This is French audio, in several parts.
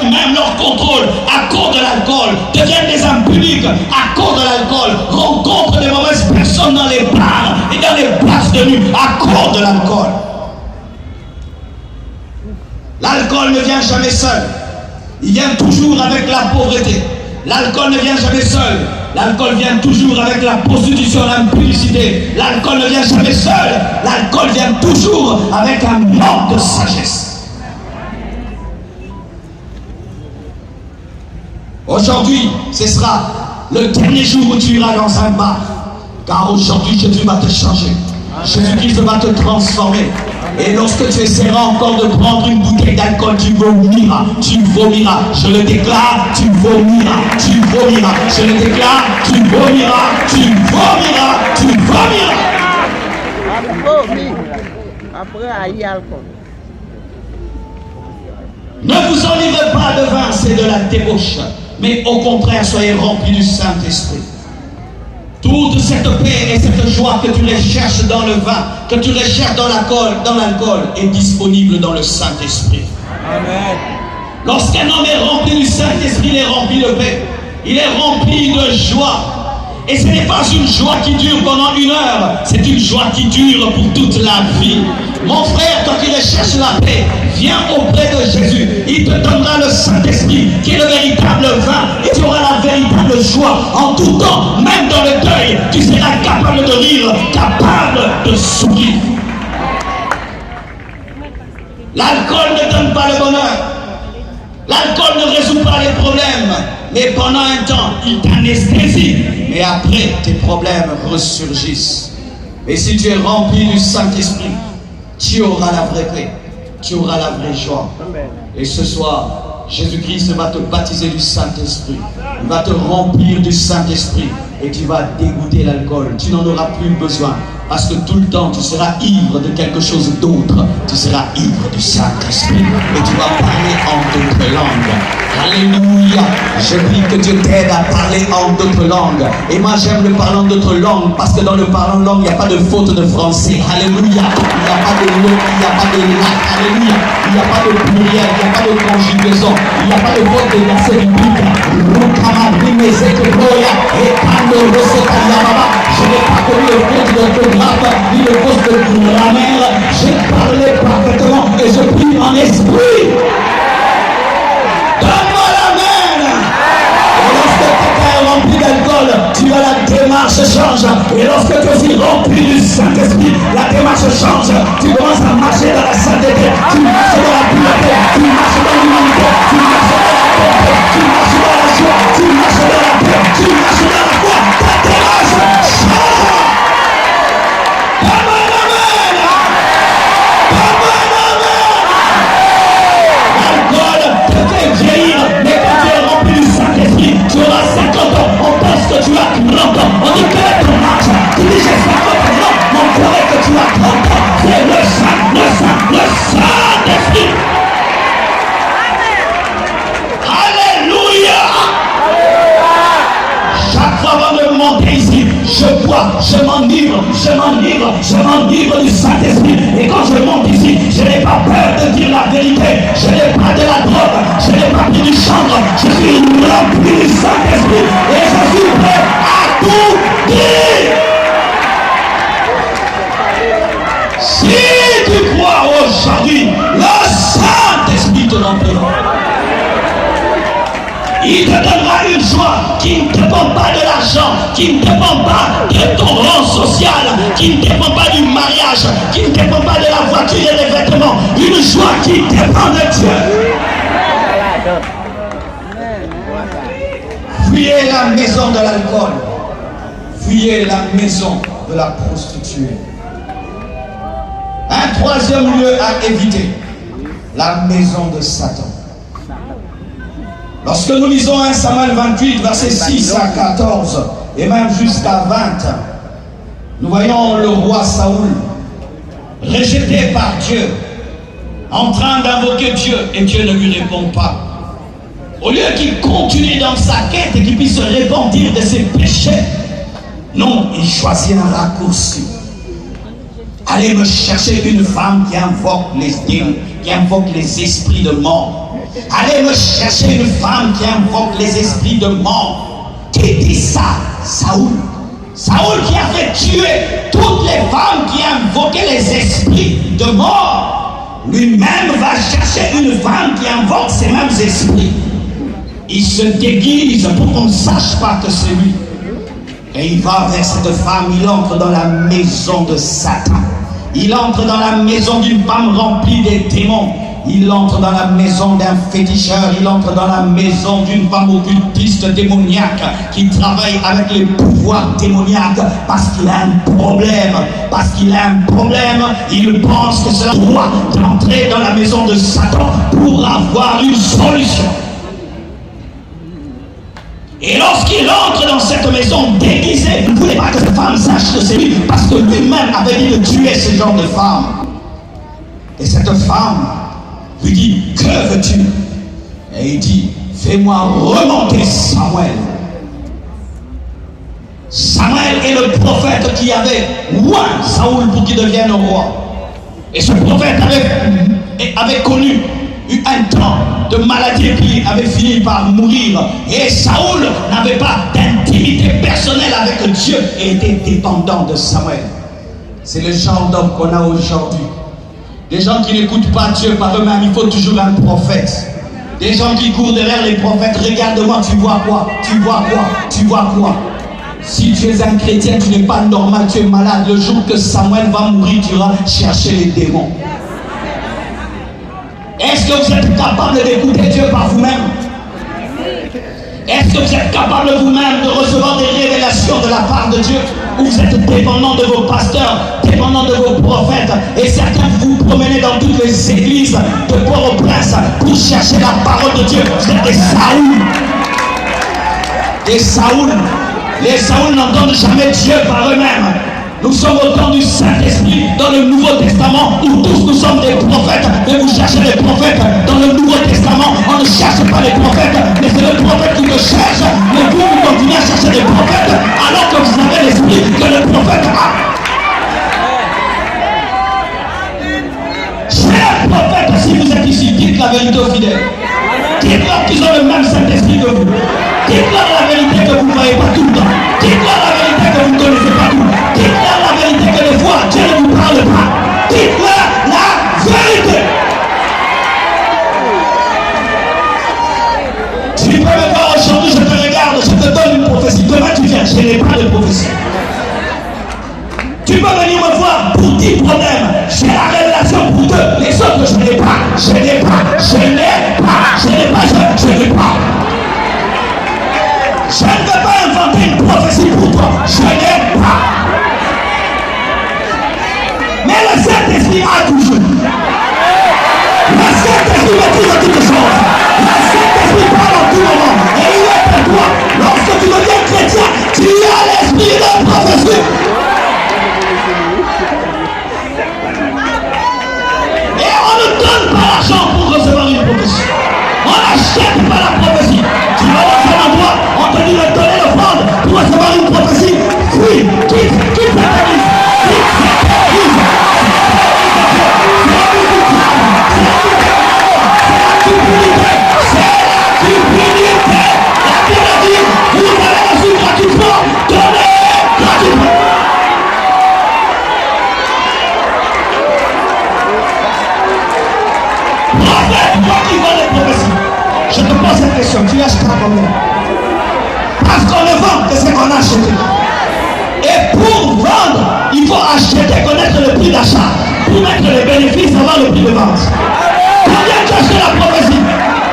même leur contrôle à cause de l'alcool, deviennent des âmes publiques à cause de l'alcool, rencontrent des mauvaises personnes dans les bars et dans les places de nuit à cause de l'alcool. L'alcool ne vient jamais seul. Il vient toujours avec la pauvreté. L'alcool ne vient jamais seul. L'alcool vient toujours avec la prostitution, l'impudicité. L'alcool ne vient jamais seul. L'alcool vient toujours avec un manque de sagesse. Aujourd'hui, ce sera le dernier jour où tu iras dans un bar. Car aujourd'hui, Jésus va te changer. Jésus-Christ va te transformer. Et lorsque tu essaieras encore de prendre une bouteille d'alcool, tu vomiras, tu vomiras. Je le déclare, tu vomiras, tu vomiras. Je le déclare, tu vomiras, tu vomiras, tu vomiras. Ne vous enivrez pas de vin, c'est de la débauche. Mais au contraire, soyez remplis du Saint-Esprit. Toute cette paix et cette joie que tu recherches dans le vin, que tu recherches dans l'alcool, est disponible dans le Saint-Esprit. Amen. Lorsqu'un homme est rempli du Saint-Esprit, il est rempli de paix. Il est rempli de joie. Et ce n'est pas une joie qui dure pendant 1 heure, c'est une joie qui dure pour toute la vie. Mon frère, quand tu recherches la paix, viens auprès de Jésus. Il te donnera le Saint-Esprit, qui est le véritable vin. Et tu auras la véritable joie en tout temps, même dans le deuil. Tu seras capable de rire, capable de sourire. L'alcool ne donne pas le bonheur. L'alcool ne résout pas les problèmes. Mais pendant un temps, il t'anesthésie. Mais après, tes problèmes ressurgissent. Et si tu es rempli du Saint-Esprit, tu auras la vraie paix. Tu auras la vraie joie. Et ce soir, Jésus-Christ va te baptiser du Saint-Esprit. Il va te remplir du Saint-Esprit. Et tu vas dégoûter l'alcool. Tu n'en auras plus besoin. Parce que tout le temps, tu seras ivre de quelque chose d'autre. Tu seras ivre du Saint-Esprit. Et tu vas parler en d'autres langues. Alléluia. Je prie que Dieu t'aide à parler en d'autres langues. Et moi, j'aime le parler en d'autres langues. Parce que dans le parlant de langue, il n'y a pas de faute de français. Alléluia. Il n'y a pas de le, il n'y a pas de la. Alléluia. Il n'y a pas de pluriel. Il n'y a pas de conjugaison. Il n'y a pas de faute de verset biblique. Je n'ai pas connu le faute d'orthographe, ni le faute de grammaire. J'ai parlé parfaitement et je prie en esprit. Donne-moi l'amen. Et lorsque tu es rempli d'alcool, tu vois la démarche change. Et lorsque tu es aussi rempli du Saint-Esprit, la démarche change. Tu commences à marcher dans la sainteté, tu marches dans la pureté, tu marches dans l'humanité, tu marches dans la paix, tu marches dans la joie, tu marches dans la paix, tu marches dans la foi. Ta démarche change. Tu auras 50 ans, on pense que tu as 30 ans, on dit quel est ton âge? Tu dis j'ai 50 ans, mais on croirait que tu as 30 ans. C'est le Saint-Esprit. Alléluia. Chaque fois avant de monter ici, je bois, je m'enivre du Saint-Esprit. Et quand je monte ici, je n'ai pas peur de dire la vérité. Je n'ai pas de la drogue, je n'ai pas pris du chanvre. Je suis rempli du Saint-Esprit. Et je suis prêt à tout dire. Si tu crois aujourd'hui, le Saint-Esprit te remplira. Il te donnera une joie qui ne dépend pas de l'argent, qui ne dépend pas de ton rang social, qui ne dépend pas du mariage, qui ne dépend pas de la voiture et des vêtements. Une joie qui dépend de Dieu. Fuyez la maison de l'alcool. Fuyez la maison de la prostituée. Un troisième lieu à éviter, la maison de Satan. Lorsque nous lisons 1 Samuel 28, versets 6 à 14, et même jusqu'à 20, nous voyons le roi Saoul, rejeté par Dieu, en train d'invoquer Dieu, et Dieu ne lui répond pas. Au lieu qu'il continue dans sa quête et qu'il puisse se repentir de ses péchés, non, il choisit un raccourci. Allez me chercher une femme qui invoque les esprits de mort. Allez me chercher une femme qui invoque les esprits de mort. Qui dit ça? Saoul. Saoul qui a fait tuer toutes les femmes qui invoquaient les esprits de mort. Lui-même va chercher une femme qui invoque ces mêmes esprits. Il se déguise pour qu'on ne sache pas que c'est lui. Et il va vers cette femme, il entre dans la maison de Satan. Il entre dans la maison d'une femme remplie des démons. Il entre dans la maison d'un féticheur. Il entre dans la maison d'une femme occultiste démoniaque qui travaille avec les pouvoirs démoniaques parce qu'il a un problème. Parce qu'il a un problème, il pense que c'est le droit d'entrer dans la maison de Satan pour avoir une solution. Et lorsqu'il entre dans cette maison déguisée, il ne voulait pas que cette femme sache que c'est lui, parce que lui-même avait dit de tuer ce genre de femme. Et cette femme lui dit, que veux-tu? Et il dit, fais-moi remonter Samuel. Samuel est le prophète qui avait oint Saoul pour qu'il devienne roi. Et ce prophète avait connu un temps de maladie et puis avait fini par mourir. Et Saoul n'avait pas d'intimité personnelle avec Dieu et était dépendant de Samuel. C'est le genre d'homme qu'on a aujourd'hui. Des gens qui n'écoutent pas Dieu par eux-mêmes, il faut toujours un prophète. Des gens qui courent derrière les prophètes, regarde-moi, tu vois quoi? Tu vois quoi? Tu vois quoi? Si tu es un chrétien, tu n'es pas normal, tu es malade. Le jour que Samuel va mourir, tu iras chercher les démons. Est-ce que vous êtes capable d'écouter Dieu par vous-même? Est-ce que vous êtes capable vous-même de recevoir des révélations de la part de Dieu? Ou vous êtes dépendant de vos pasteurs, dépendant de vos prophètes, et certains vous promenez dans toutes les églises de Port-au-Prince pour chercher la parole de Dieu? Vous êtes des Saoul. Des Saoul. Les Saoul n'entendent jamais Dieu par eux-mêmes. Nous sommes au temps du Saint-Esprit dans le Nouveau Testament où tous nous sommes des prophètes, mais vous cherchez les prophètes. Dans le Nouveau Testament, on ne cherche pas les prophètes, mais c'est le prophète qui te cherche. Mais vous continuez à chercher des prophètes alors que vous avez l'esprit que le prophète a. Chers prophètes, si vous êtes ici, dites la vérité aux fidèles. Dites-leur qu'ils ont le même Saint-Esprit que vous. Dites-leur la vérité que vous ne voyez pas tout le temps. Dites-leur la vérité que vous ne connaissez pas tout. Dites-leur la vérité que des fois Dieu ne vous parle pas. Dites-leur la vérité. Tu peux me voir aujourd'hui, je te regarde, je te donne une prophétie. Demain tu viens, je n'ai pas de prophétie. Tu peux venir me voir pour 10 problèmes. J'ai la révélation pour 2. Les autres, je n'ai pas. Je n'ai pas. Je n'ai pas. Je n'ai pas. Je n'ai pas. Je ne veux pas inventer une prophétie pour toi. Je n'ai pas. Mais le Saint-Esprit a toujours. Le Saint-Esprit maîtrise toutes choses. Le Saint-Esprit parle en tout moment. Et il est pour toi. Lorsque tu deviens chrétien, tu as l'esprit de prophétie. Et on ne donne pas l'argent pour recevoir une prophétie. On n'achète pas la prophétie. Tu vas dans un endroit, on te dit de donner l'offrande pour recevoir une prophétie. Fuis, quitte cette église. Quitte cette église. C'est la cupidité. C'est la cupidité. La Bible dit, vous avez reçu gratuitement, donnez gratuitement. Prophète, toi qui vends les prophéties, je te pose cette question, tu achèteras combien? Parce qu'on ne vend que ce qu'on a acheté. Et pour vendre, il faut acheter, connaître le prix d'achat. Pour mettre les bénéfices, avoir le prix de vente. Combien tu achètes la prophétie?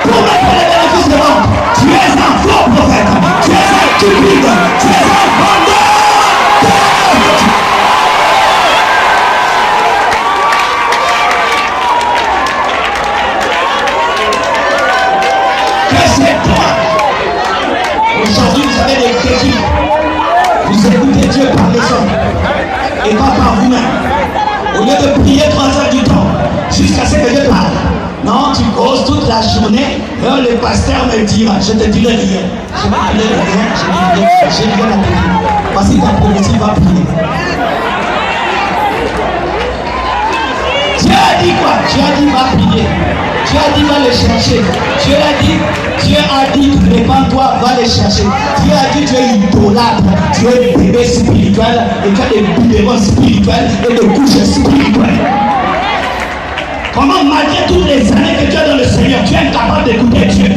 Pour mettre les bénéfices de vente. Tu es un faux prophète. Tu es un cupide. Tu es un vendeur. C'est toi. Aujourd'hui, vous avez des chrétiens. Vous écoutez Dieu par les hommes et pas par vous-même. Au lieu de prier 3 heures du temps jusqu'à ce que Dieu parle. Non, tu causes toute la journée. Le pasteur me dira, je te dirai rien. Je ne te dirai rien. J'ai rien à te dire. Voici ta prophétie, va prier. Dieu a dit quoi? Dieu a dit va prier. Dieu a dit, va les chercher. Dieu a dit, répands-toi, va les chercher. Dieu a dit, tu es idolâtre, tu es bébé spirituel, et tu as des biberons spirituels et des couches spirituelles. Comment, malgré toutes les années que tu as dans le Seigneur, tu es incapable d'écouter Dieu?